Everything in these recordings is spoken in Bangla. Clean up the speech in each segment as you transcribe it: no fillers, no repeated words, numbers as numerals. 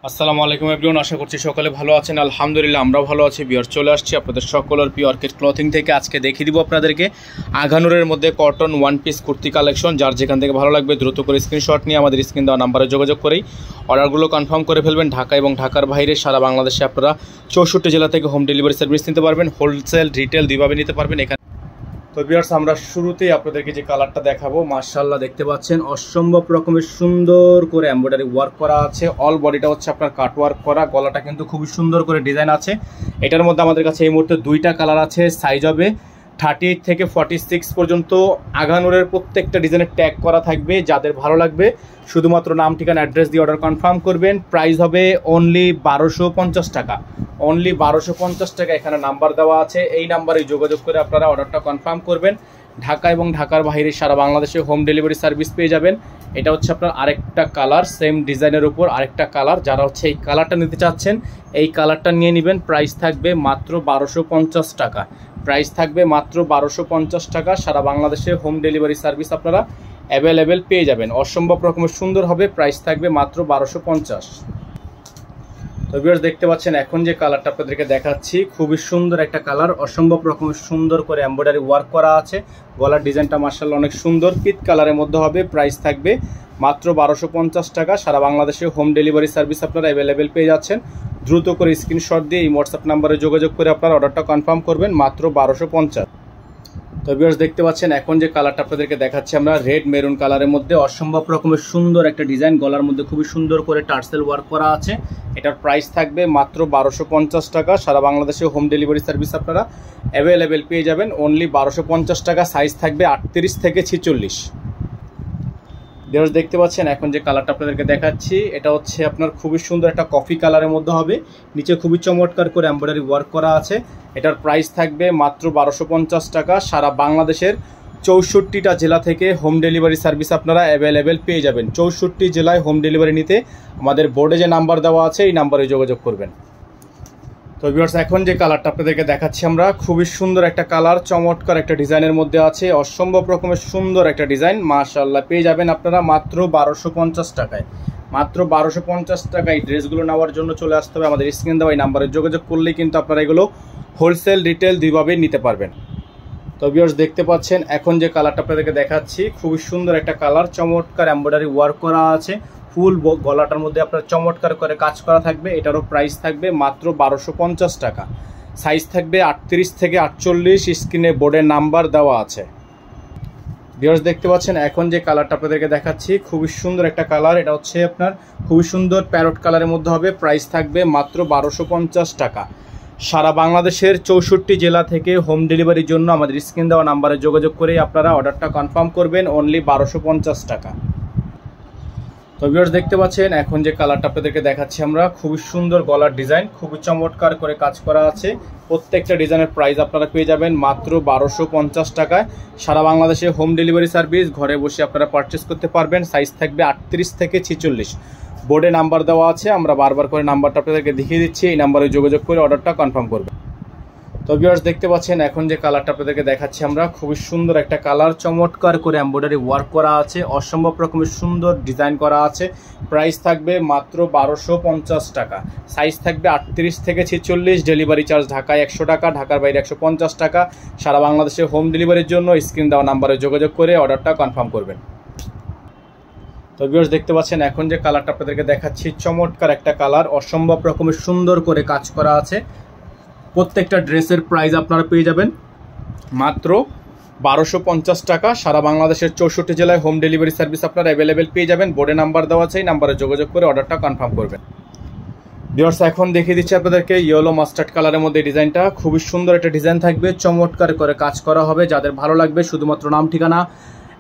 আসসালামু আলাইকুম এভরিওয়ান, আশা করছি সকালে ভালো আছেন। আলহামদুলিল্লাহ আমরাও ভালো আছি। বিয়ার চলে আসছি আপনাদের সকলের প্রিয় অর্কিড ক্লথিং থেকে। আজকে দেখিয়ে দিব আপনাদেরকে আঘানুরের মধ্যে cotton one piece kurti collection. যার যেখান থেকে ভালো লাগবে দ্রুত করে স্ক্রিনশট নিয়ে আমাদের স্ক্রিন দেওয়া নাম্বারে যোগাযোগ করেই অর্ডারগুলো কনফার্ম করে ফেলবেন। ঢাকা এবং ঢাকার বাইরে সারা বাংলাদেশে আপনারা 64 জেলা থেকে হোম ডেলিভারি সার্ভিস নিতে পারবেন। হোলসেল রিটেল দুইভাবে নিতে পারবেন এখানে। তো ভিউয়ার্স, আমরা শুরুতেই আপনাদেরকে যে কালারটা দেখাবো, মাশাআল্লাহ দেখতে পাচ্ছেন অসম্ভব রকমের সুন্দর করে এমব্রয়ডারি ওয়ার্ক করা আছে। অল বডিটা হচ্ছে আপনার কাট ওয়ার্ক করা, গলাটা কিন্তু খুবই সুন্দর করে ডিজাইন আছে। এটার মধ্যে আমাদের কাছে এই মুহূর্তে দুইটা কালার আছে। সাইজ হবে 38 থেকে 46 পর্যন্ত। আঘানুরের প্রত্যেকটা ডিজাইনের ট্যাগ করা থাকবে। যাদের ভালো লাগবে শুধুমাত্র নাম, ঠিকানা, অ্যাড্রেস দিয়ে অর্ডার কনফার্ম করবেন। প্রাইস হবে অনলি 1250 টাকা। অনলি 1250 টাকা। এখানে নাম্বার দেওয়া আছে, এই নাম্বারে যোগাযোগ করে আপনারা অর্ডারটা কনফার্ম করবেন। ঢাকা এবং ঢাকার বাইরে সারা বাংলাদেশে হোম ডেলিভারি সার্ভিস পেয়ে যাবেন। এটা হচ্ছে আপনার আরেকটা কালার, সেম ডিজাইনের উপর আরেকটা কালার। যারা হচ্ছে এই কালারটা নিতে চাচ্ছেন এই কালারটা নিয়ে নেবেন। প্রাইস থাকবে মাত্র 1250 টাকা। প্রাইস থাকবে মাত্র 1250 টাকা। সারা বাংলাদেশে হোম ডেলিভারি সার্ভিস আপনারা অ্যাভেলেবেল পেয়ে যাবেন। অসম্ভব রকমের সুন্দর হবে। প্রাইস থাকবে মাত্র 1250। তো ভিউয়ার্স দেখতে পাচ্ছেন এখন যে কালারটা আপনাদেরকে দেখাচ্ছি, খুবই সুন্দর একটা কালার। অসম্ভব রকমের সুন্দর করে এমব্রয়ডারি ওয়ার্ক করা আছে। গলার ডিজাইনটা মাশাআল্লাহ অনেক সুন্দর, পিট কালারের মধ্যে হবে। প্রাইস থাকবে মাত্র 1250 টাকা। সারা বাংলাদেশে হোম ডেলিভারি সার্ভিস আপনারা অ্যাভেলেবেল পেয়ে যাচ্ছেন। দ্রুত করে স্ক্রিনশট দিয়ে এই হোয়াটসঅ্যাপ নাম্বারে যোগাযোগ করে আপনারা অর্ডারটা কনফার্ম করবেন মাত্র 1250। তো ভিউয়ার্স দেখতে পাচ্ছেন এখন যে কালারটা আপনাদেরকে দেখাচ্ছি আমরা, রেড মেরুন কালারের মধ্যে অসম্ভব রকমের সুন্দর একটা ডিজাইন। গলার মধ্যে খুবই সুন্দর করে টার্সেল ওয়ার্ক করা আছে। এটার প্রাইস থাকবে মাত্র 1250 টাকা। সারা বাংলাদেশে হোম ডেলিভারি সার্ভিস আপনারা অ্যাভেলেবেল পেয়ে যাবেন অনলি 1250 টাকা। সাইজ থাকবে 38 থেকে 46। ভিউয়ার্স দেখতে পাচ্ছেন এখন যে কালারটা আপনাদেরকে দেখাচ্ছি, এটা হচ্ছে আপনার খুবই সুন্দর একটা কফি কালারের মধ্যে হবে। নিচে খুবই চমৎকার করে এমব্রয়ডারি ওয়ার্ক করা আছে। এটার প্রাইস থাকবে মাত্র 1250 টাকা। সারা বাংলাদেশের 64টা জেলা থেকে হোম ডেলিভারি সার্ভিস আপনারা অ্যাভেলেবেল পেয়ে যাবেন। 64 জেলায় হোম ডেলিভারি নিতে আমাদের বোর্ডে যে নাম্বার দেওয়া আছে এই নাম্বারে যোগাযোগ করবেন। তো ভিউয়ার্স এখন যে কালারটা আপনাদেরকে দেখাচ্ছি আমরা, খুবই সুন্দর একটা কালার, চমৎকার একটা ডিজাইনের মধ্যে আছে। অসম্ভব রকমের সুন্দর একটা ডিজাইন। মাশাআল্লাহ পেয়ে যাবেন আপনারা মাত্র 1250 টাকায়। মাত্র 1250 টাকায় ড্রেসগুলো নেওয়ার জন্য চলে আসতে হবে আমাদের স্ক্রিন দেওয়া এই নাম্বারে যোগাযোগ করলেই কিন্তু আপনারা এগুলো হোলসেল রিটেল দুইভাবে নিতে পারবেন। তো ভিউয়ার্স দেখতে পাচ্ছেন এখন যে কালারটা আপনাদেরকে দেখাচ্ছি, খুবই সুন্দর একটা কালার, চমৎকার এমব্রয়ডারি ওয়ার্ক করা আছে। ফুল গলাটার মধ্যে আপনার চমৎকার করে কাজ করা থাকবে। এটারও প্রাইস থাকবে মাত্র 1250 টাকা। সাইজ থাকবে 38 থেকে 48। স্ক্রিনে বোর্ডের নাম্বার দেওয়া আছে। ভিউয়ার্স দেখতে পাচ্ছেন এখন যে কালারটা আপনাদেরকে দেখাচ্ছি, খুবই সুন্দর একটা কালার। এটা হচ্ছে আপনার খুবই সুন্দর প্যারট কালারের মধ্যে হবে। প্রাইস থাকবে মাত্র 1250 টাকা। সারা বাংলাদেশের 64 জেলা থেকে হোম ডেলিভারির জন্য আমাদের স্ক্রিন দেওয়া নাম্বারে যোগাযোগ করে আপনারা অর্ডারটা কনফার্ম করবেন অনলি 1250 টাকা। তো ভিউয়ার্স দেখতে পাচ্ছেন এখন যে কালারটা আপনাদেরকে দেখাচ্ছি আমরা, খুবই সুন্দর গলার ডিজাইন, খুবই চমৎকার করে কাজ করা আছে। প্রত্যেকটা ডিজাইনের প্রাইস আপনারা পেয়ে যাবেন মাত্র 1250 টাকায়। সারা বাংলাদেশে হোম ডেলিভারি সার্ভিস ঘরে বসে আপনারা পারচেস করতে পারবেন। সাইজ থাকবে 38 থেকে 46। বোর্ডে নাম্বার দেওয়া আছে, আমরা বারবার করে নাম্বারটা আপনাদেরকে দেখিয়ে দিচ্ছি। এই নাম্বারে যোগাযোগ করে অর্ডারটা কনফার্ম করবেন। তো ভিউয়ার্স দেখতে পাচ্ছেন এখন যে কালারটা আপনাদেরকে দেখাচ্ছি আমরা, খুবই সুন্দর একটা কালার, চমৎকার করে এমব্রয়ডারি ওয়ার্ক করা আছে। অসম্ভব রকমের সুন্দর ডিজাইন করা আছে। প্রাইস থাকবে মাত্র 1250 টাকা। সাইজ থাকবে 38 থেকে 46। ডেলিভারি চার্জ ঢাকায় 100 টাকা, ঢাকার বাইরে 150 টাকা। সারা বাংলাদেশে হোম ডেলিভারির জন্য স্ক্রিন দেওয়া নাম্বারে যোগাযোগ করে অর্ডারটা কনফার্ম করবেন। তো ভিউয়ার্স দেখতে পাচ্ছেন এখন যে কালারটা আপনাদেরকে দেখাচ্ছি, চমৎকার একটা কালার, অসম্ভব রকমের সুন্দর করে কাজ করা আছে। প্রত্যেকটা ড্রেসের প্রাইস আপনারা পেয়ে যাবেন মাত্র 1250 টাকা। সারা বাংলাদেশের 64 জেলায় হোম ডেলিভারি সার্ভিস আপনারা অ্যাভেলেবেল পেয়ে যাবেন। বোর্ডে নাম্বার দেওয়া আছে, এই নাম্বারে যোগাযোগ করে অর্ডারটা কনফার্ম করবেন। ভিউয়ার্স এখন দেখিয়ে দিচ্ছি আপনাদেরকে ইয়েলো মাস্টার্ড কালারের মধ্যে ডিজাইনটা। খুবই সুন্দর একটা ডিজাইন থাকবে, চমৎকার করে কাজ করা হবে। যাদের ভালো লাগবে শুধুমাত্র নাম, ঠিকানা,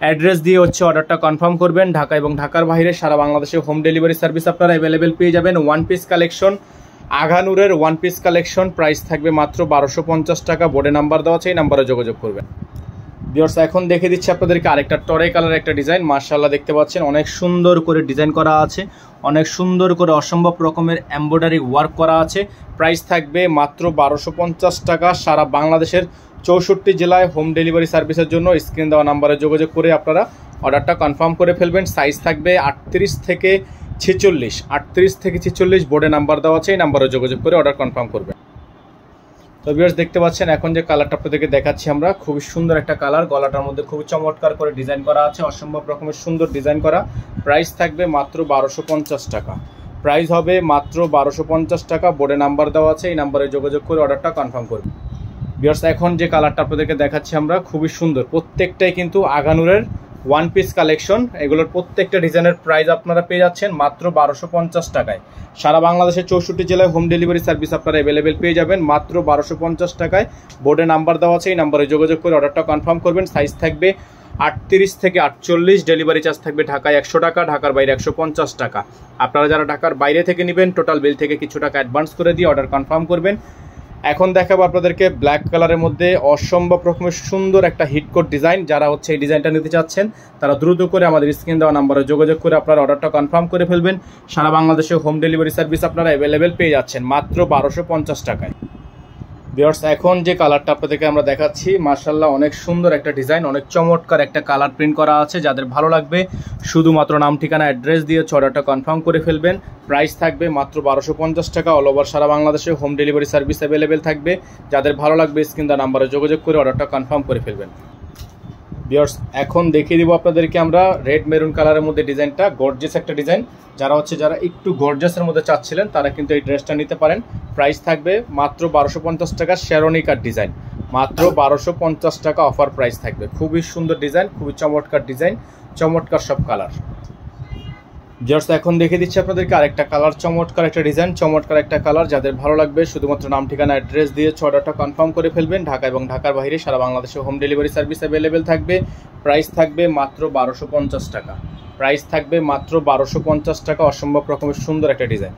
অ্যাড্রেস দিয়ে হচ্ছে অর্ডারটা কনফার্ম করবেন। ঢাকা এবং ঢাকার বাইরে সারা বাংলাদেশে হোম ডেলিভারি সার্ভিস আপনারা অ্যাভেলেবেল পেয়ে যাবেন। ওয়ান পিস কালেকশন, আঘানুরের ওয়ান পিস কালেকশন। প্রাইস থাকবে মাত্র 1250 টাকা। বোর্ডে নাম্বার দেওয়া আছে, এই নাম্বারে যোগাযোগ করবেন। ভিউয়ার্স এখন দেখে দিচ্ছি আপনাদেরকে আরেকটা টরে কালার একটা ডিজাইন। মাশাআল্লাহ দেখতে পাচ্ছেন অনেক সুন্দর করে ডিজাইন করা আছে, অনেক সুন্দর করে অসম্ভব রকমের এমব্রয়ডারি ওয়ার্ক করা আছে। প্রাইস থাকবে মাত্র 1250 টাকা। সারা বাংলাদেশের 64 জেলায় হোম ডেলিভারি সার্ভিসের জন্য স্ক্রিন দেওয়া নাম্বারে যোগাযোগ করে আপনারা অর্ডারটা কনফার্ম করে ফেলবেন। সাইজ থাকবে 38 থেকে 46, 38 থেকে 46 বোর্ডে নাম্বার দেওয়া আছে, এই নাম্বারে যোগাযোগ করে অর্ডার কনফার্ম করবেন। তো ভিউয়ার্স দেখতে পাচ্ছেন এখন যে কালারটা আপনাদেরকে দেখাচ্ছি আমরা, খুবই সুন্দর একটা কালার, গলাটার মধ্যে খুবই চমৎকার করে ডিজাইন করা আছে, অসম্ভব রকমের সুন্দর ডিজাইন করা। প্রাইস থাকবে মাত্র 1250 টাকা। প্রাইস হবে মাত্র 1250 টাকা। বোর্ডে নাম্বার দেওয়া আছে, এই নাম্বারে যোগাযোগ করে অর্ডারটা কনফার্ম করবেন। ভিউয়ার্স এখন যে কালারটা আপনাদেরকে দেখাচ্ছি আমরা, খুবই সুন্দর, প্রত্যেকটাই কিন্তু আগানুরের ওয়ান পিস কালেকশন। এগুলোর প্রত্যেকটা ডিজাইনের প্রাইস আপনারা পেয়ে যাচ্ছেন মাত্র 1250 টাকায়। সারা বাংলাদেশের 64 জেলায় হোম ডেলিভারি সার্ভিস আপনারা অ্যাভেলেবেল পেয়ে যাবেন মাত্র 1250 টাকায়। বোর্ডে নাম্বার দেওয়া আছে, এই নাম্বারে যোগাযোগ করে অর্ডারটা কনফার্ম করবেন। সাইজ থাকবে 38 থেকে 48, ডেলিভারি চার্জ থাকবে ঢাকায় 100 টাকা, ঢাকার বাইরে 150 টাকা। আপনারা যারা ঢাকার বাইরে থেকে নেবেন টোটাল বিল থেকে কিছু টাকা অ্যাডভান্স করে দিয়ে অর্ডার কনফার্ম করবেন। এখন দেখাবো আপনাদেরকে ব্ল্যাক কালারের মধ্যে অসম্ভব রকমের সুন্দর একটা হিটকোট ডিজাইন। যারা হচ্ছে এই ডিজাইনটা নিতে চাচ্ছেন তারা দ্রুত করে আমাদের স্ক্রিন দেওয়া নাম্বারে যোগাযোগ করে আপনার অর্ডারটা কনফার্ম করে ফেলবেন। সারা বাংলাদেশে হোম ডেলিভারি সার্ভিস আপনারা অ্যাভেলেবেল পেয়ে যাচ্ছেন মাত্র 1250 টাকায়। ভিউয়ার্স এখন যে কালারটা আপনাদেরকে আমরা দেখাচ্ছি, মাশাআল্লাহ অনেক সুন্দর একটা ডিজাইন, অনেক চমৎকার একটা কালার প্রিন্ট করা আছে। যাদের ভালো লাগবে শুধুমাত্র নাম ঠিকানা অ্যাড্রেস দিয়ে অর্ডারটা কনফার্ম করে ফেলবেন। প্রাইস থাকবে মাত্র 1250 টাকা। অল ওভার সারা বাংলাদেশে হোম ডেলিভারি সার্ভিস অ্যাভেলেবেল থাকবে। যাদের ভালো লাগবে স্ক্রিন দেওয়া নাম্বারে যোগাযোগ করে অর্ডারটা কনফার্ম করে ফেলবেন। ভিউয়ার্স এখন দেখিয়ে দিব আপনাদেরকে আমরা রেড মেরুন কালারের মধ্যে ডিজাইনটা, গর্জিয়াস একটা ডিজাইন। যারা একটু গর্জিয়াসের মধ্যে চাচ্ছিলেন তারা কিন্তু এই ড্রেসটা নিতে পারেন। প্রাইস থাকবে মাত্র 1250 টাকা। শেরনি কাট ডিজাইন, মাত্র 1250 টাকা অফার প্রাইস থাকবে। খুবই সুন্দর ডিজাইন, খুবই চমৎকার ডিজাইন, চমৎকার সব কালার। ভিউয়ার্স এখন দেখিয়ে দিচ্ছি আপনাদেরকে আরেকটা কালার, চমৎকার একটা ডিজাইন, চমৎকার একটা কালার। যাদের ভালো লাগবে শুধুমাত্র নাম ঠিকানা অ্যাড্রেস দিয়ে অর্ডারটা কনফার্ম করে ফেলবেন। ঢাকা এবং ঢাকার বাইরে সারা বাংলাদেশে হোম ডেলিভারি সার্ভিস অ্যাভেলেবেল থাকবে। প্রাইস থাকবে মাত্র 1250 টাকা। প্রাইস থাকবে মাত্র 1250 টাকা। অসম্ভব রকমের সুন্দর একটা ডিজাইন।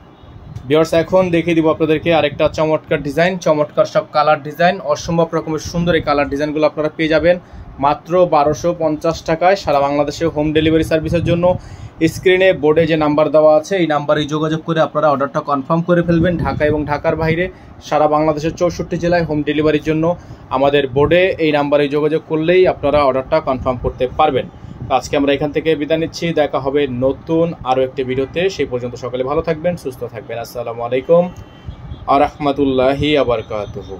ভিউয়ার্স এখন দেখিয়ে দিব আপনাদেরকে আরেকটা চমৎকার ডিজাইন, চমৎকার সব কালার ডিজাইন, অসম্ভব রকমের সুন্দর এই কালার ডিজাইনগুলো আপনারা পেয়ে যাবেন মাত্র 1250 টাকায়। সারা বাংলাদেশে হোম ডেলিভারি সার্ভিসের জন্য স্ক্রিনে বোর্ডে যে নাম্বার দেওয়া আছে এই নাম্বারে যোগাযোগ করে আপনারা অর্ডারটা কনফার্ম করে ফেলবেন। ঢাকা এবং ঢাকার বাইরে সারা বাংলাদেশের 64 জেলায় হোম ডেলিভারির জন্য আমাদের বোর্ডে এই নাম্বারে যোগাযোগ করলেই আপনারা অর্ডারটা কনফার্ম করতে পারবেন। আজকে আমরা এখান থেকে বিদায় নিচ্ছি, দেখা হবে নতুন আরও একটি ভিডিওতে। সেই পর্যন্ত সকলে ভালো থাকবেন, সুস্থ থাকবেন। আসসালামু আলাইকুম ওয়া রাহমাতুল্লাহি ওয়া বারাকাতুহু।